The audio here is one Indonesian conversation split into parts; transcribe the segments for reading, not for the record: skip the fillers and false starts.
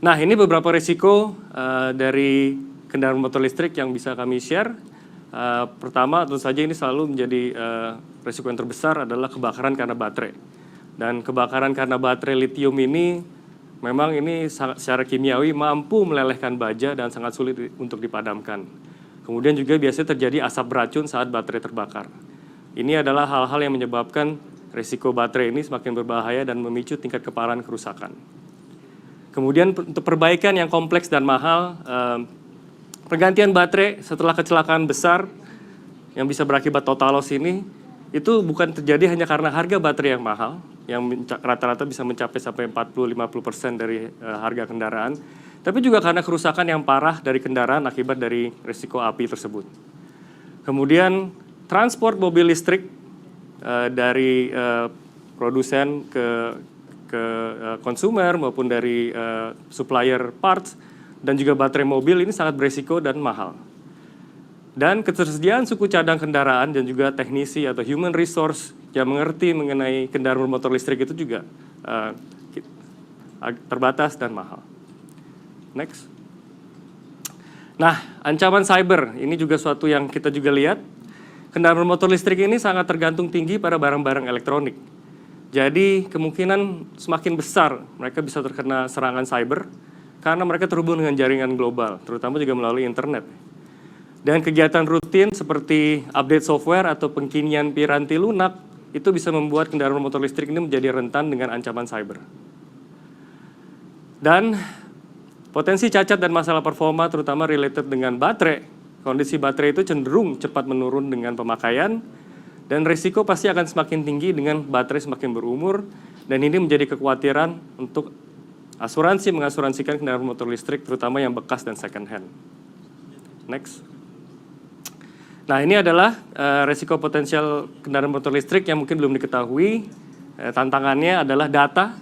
Nah, ini beberapa risiko dari kendaraan motor listrik yang bisa kami share. Pertama, tentu saja ini selalu menjadi risiko yang terbesar adalah kebakaran karena baterai. Dan kebakaran karena baterai lithium ini memang ini secara kimiawi mampu melelehkan baja dan sangat sulit untuk dipadamkan. Kemudian juga biasanya terjadi asap beracun saat baterai terbakar. Ini adalah hal-hal yang menyebabkan risiko baterai ini semakin berbahaya dan memicu tingkat keparahan kerusakan. Kemudian untuk perbaikan yang kompleks dan mahal, pergantian baterai setelah kecelakaan besar yang bisa berakibat total loss ini, itu bukan terjadi hanya karena harga baterai yang mahal, yang rata-rata bisa mencapai sampai 40-50% dari harga kendaraan, tapi juga karena kerusakan yang parah dari kendaraan akibat dari risiko api tersebut. Kemudian transport mobil listrik dari produsen ke konsumer maupun dari supplier parts dan juga baterai mobil ini sangat beresiko dan mahal. Dan ketersediaan suku cadang kendaraan dan juga teknisi atau human resource yang mengerti mengenai kendaraan bermotor listrik itu juga terbatas dan mahal. Next. Nah, ancaman cyber ini juga suatu yang kita juga lihat. Kendaraan bermotor listrik ini sangat tergantung tinggi pada barang-barang elektronik. Jadi kemungkinan semakin besar mereka bisa terkena serangan cyber karena mereka terhubung dengan jaringan global, terutama juga melalui internet. Dan kegiatan rutin seperti update software atau pengkinian piranti lunak itu bisa membuat kendaraan bermotor listrik ini menjadi rentan dengan ancaman cyber. Dan potensi cacat dan masalah performa terutama related dengan baterai. Kondisi baterai itu cenderung cepat menurun dengan pemakaian dan risiko pasti akan semakin tinggi dengan baterai semakin berumur, dan ini menjadi kekhawatiran untuk asuransi mengasuransikan kendaraan motor listrik terutama yang bekas dan second hand. Next. Nah, ini adalah risiko potensial kendaraan motor listrik yang mungkin belum diketahui. Tantangannya adalah data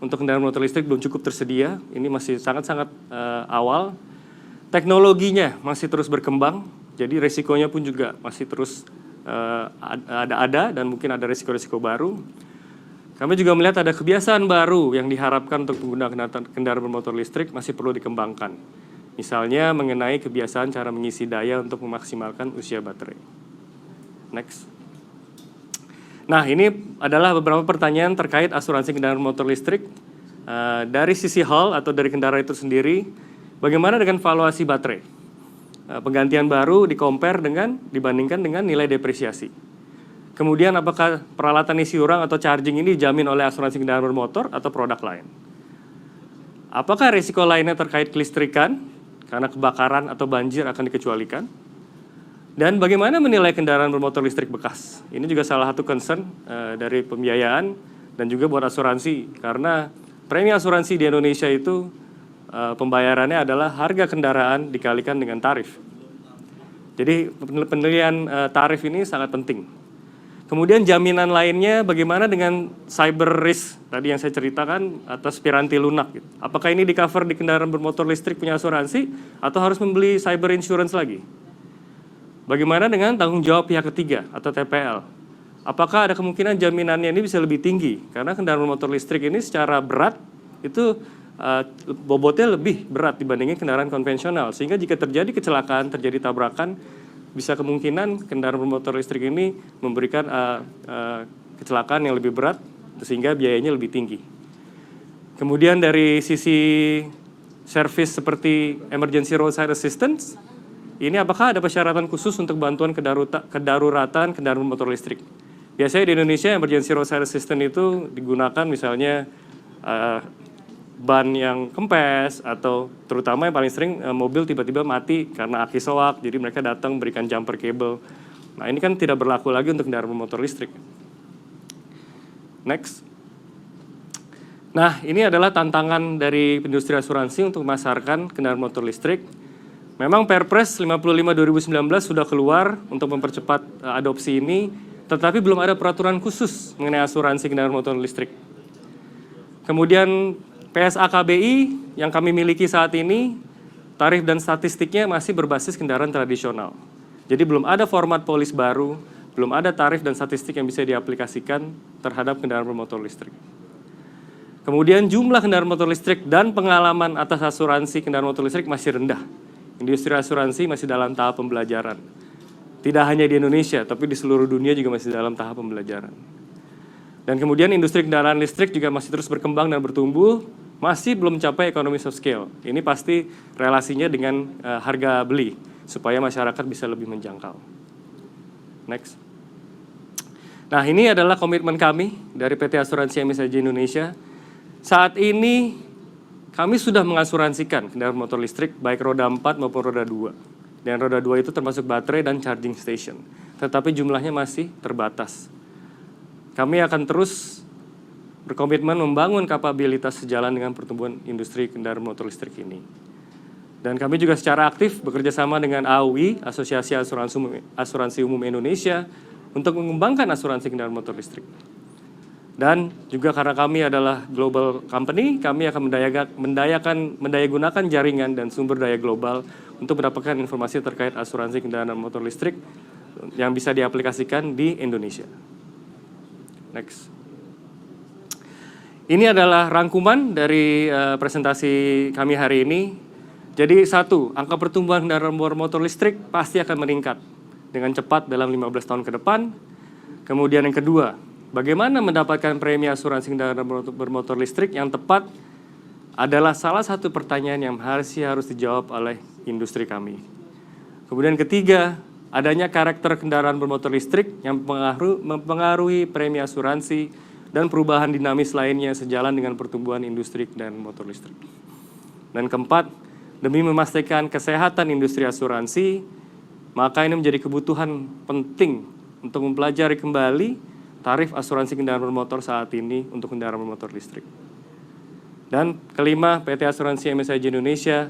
untuk kendaraan motor listrik belum cukup tersedia. Ini masih sangat-sangat awal. Teknologinya masih terus berkembang, jadi risikonya pun juga masih terus ada dan mungkin ada risiko-risiko baru. Kami juga melihat ada kebiasaan baru yang diharapkan untuk pengguna kendaraan bermotor listrik masih perlu dikembangkan. Misalnya mengenai kebiasaan cara mengisi daya untuk memaksimalkan usia baterai. Next. Nah, ini adalah beberapa pertanyaan terkait asuransi kendaraan motor listrik. Dari sisi hull atau dari kendaraan itu sendiri, bagaimana dengan valuasi baterai? Penggantian baru dibandingkan dengan nilai depresiasi. Kemudian apakah peralatan isi ulang atau charging ini dijamin oleh asuransi kendaraan bermotor atau produk lain? Apakah risiko lainnya terkait kelistrikan karena kebakaran atau banjir akan dikecualikan? Dan bagaimana menilai kendaraan bermotor listrik bekas? Ini juga salah satu concern dari pembiayaan dan juga buat asuransi, karena premi asuransi di Indonesia itu pembayarannya adalah harga kendaraan dikalikan dengan tarif. Jadi penilaian tarif ini sangat penting. Kemudian jaminan lainnya bagaimana dengan cyber risk tadi yang saya ceritakan atas piranti lunak. Apakah ini di cover di kendaraan bermotor listrik punya asuransi atau harus membeli cyber insurance lagi? Bagaimana dengan tanggung jawab pihak ketiga atau TPL? Apakah ada kemungkinan jaminannya ini bisa lebih tinggi? Karena kendaraan bermotor listrik ini secara berat itu bobotnya lebih berat dibandingin kendaraan konvensional. Sehingga jika terjadi kecelakaan, terjadi tabrakan, bisa kemungkinan kendaraan bermotor listrik ini memberikan kecelakaan yang lebih berat sehingga biayanya lebih tinggi. Kemudian dari sisi service seperti emergency roadside assistance, ini apakah ada persyaratan khusus untuk bantuan kedaruratan kendaraan bermotor listrik? Biasanya di Indonesia emergency roadside assistance itu digunakan misalnya ban yang kempes atau terutama yang paling sering mobil tiba-tiba mati karena aki soak, jadi mereka datang berikan jumper cable. Nah, ini kan tidak berlaku lagi untuk kendaraan bermotor listrik. Next. Nah, ini adalah tantangan dari industri asuransi untuk memasarkan kendaraan motor listrik. Memang Perpres 55 2019 sudah keluar untuk mempercepat adopsi ini, tetapi belum ada peraturan khusus mengenai asuransi kendaraan motor listrik. Kemudian PSA KBI yang kami miliki saat ini, tarif dan statistiknya masih berbasis kendaraan tradisional. Jadi belum ada format polis baru, belum ada tarif dan statistik yang bisa diaplikasikan terhadap kendaraan bermotor listrik. Kemudian jumlah kendaraan motor listrik dan pengalaman atas asuransi kendaraan motor listrik masih rendah. Industri asuransi masih dalam tahap pembelajaran. Tidak hanya di Indonesia, tapi di seluruh dunia juga masih dalam tahap pembelajaran. Dan kemudian industri kendaraan listrik juga masih terus berkembang dan bertumbuh, masih belum mencapai economies of scale. Ini pasti relasinya dengan harga beli, supaya masyarakat bisa lebih menjangkau. Next. Nah, ini adalah komitmen kami dari PT Asuransi MSIG Indonesia. Saat ini kami sudah mengasuransikan kendaraan motor listrik baik roda 4 maupun roda 2. Dan roda 2 itu termasuk baterai dan charging station. Tetapi jumlahnya masih terbatas. Kami akan terus berkomitmen membangun kapabilitas sejalan dengan pertumbuhan industri kendaraan motor listrik ini. Dan kami juga secara aktif bekerja sama dengan AUI, Asosiasi Asuransi Umum Indonesia, untuk mengembangkan asuransi kendaraan motor listrik. Dan juga karena kami adalah global company, kami akan mendayagunakan jaringan dan sumber daya global untuk mendapatkan informasi terkait asuransi kendaraan motor listrik yang bisa diaplikasikan di Indonesia. Next. Ini adalah rangkuman dari presentasi kami hari ini. Jadi satu, angka pertumbuhan kendaraan motor listrik pasti akan meningkat dengan cepat dalam 15 tahun ke depan. Kemudian yang kedua, bagaimana mendapatkan premi asuransi kendaraan bermotor listrik yang tepat adalah salah satu pertanyaan yang harus dijawab oleh industri kami. Kemudian ketiga, adanya karakter kendaraan bermotor listrik yang mempengaruhi premi asuransi dan perubahan dinamis lainnya sejalan dengan pertumbuhan industri kendaraan motor listrik. Dan keempat, demi memastikan kesehatan industri asuransi, maka ini menjadi kebutuhan penting untuk mempelajari kembali tarif asuransi kendaraan bermotor saat ini untuk kendaraan bermotor listrik. Dan kelima, PT Asuransi MSIG Indonesia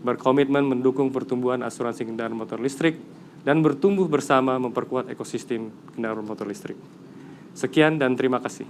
berkomitmen mendukung pertumbuhan asuransi kendaraan motor listrik dan bertumbuh bersama memperkuat ekosistem kendaraan motor listrik. Sekian dan terima kasih.